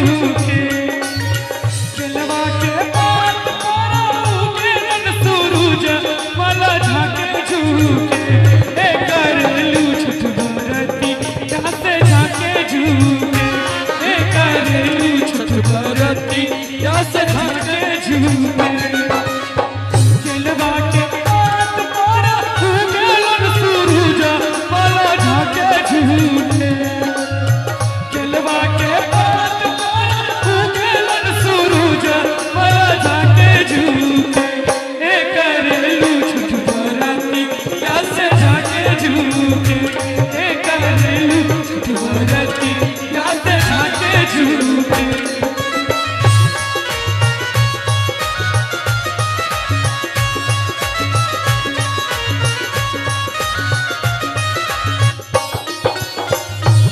झूके केलवा के पात पर उगेलन सूरज मला झाके झूके ए करलू छठ बरती यहाँ से झाके झूके ए करलू छठ बरती यहाँ से झाके झूके केलवा के पात पर उगेलन सूरज मला झाके झूके केलवा के पात पर उगेलन सूरज मला झाके झूके ए करलू छठ बरती यहाँ से झाके झूके ए करलू छठ बरती यहाँ से झाके झूके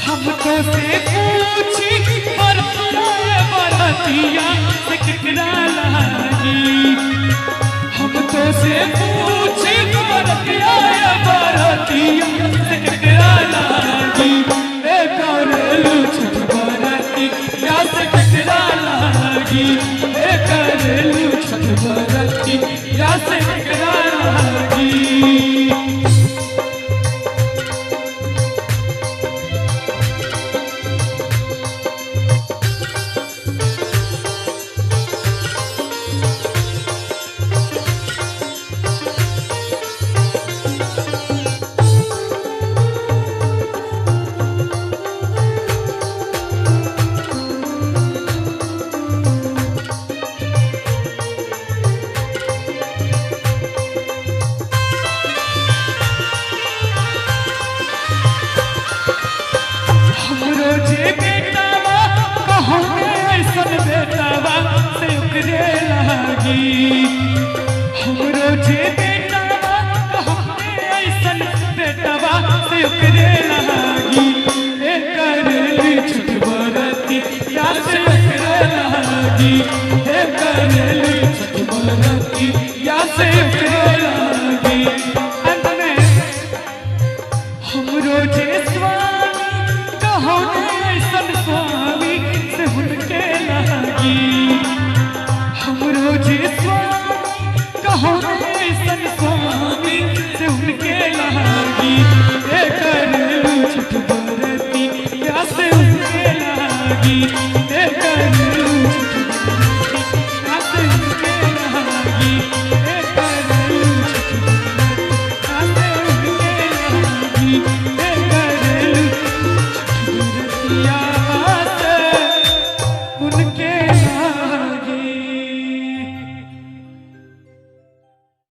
हमको से पूछी बरतिया से कितना लागी हमको से पूछी बरतिया से कितना लागी ए करलू छठ बरती या से कितना लागी ए करलू छठ बरती या से कितना लागी हमरो जे बेटावा कहूँ ऐसन बेटावा से उकरे लागी हमरो जे बेटावा कहूँ ऐसन बेटावा से उकरे लागी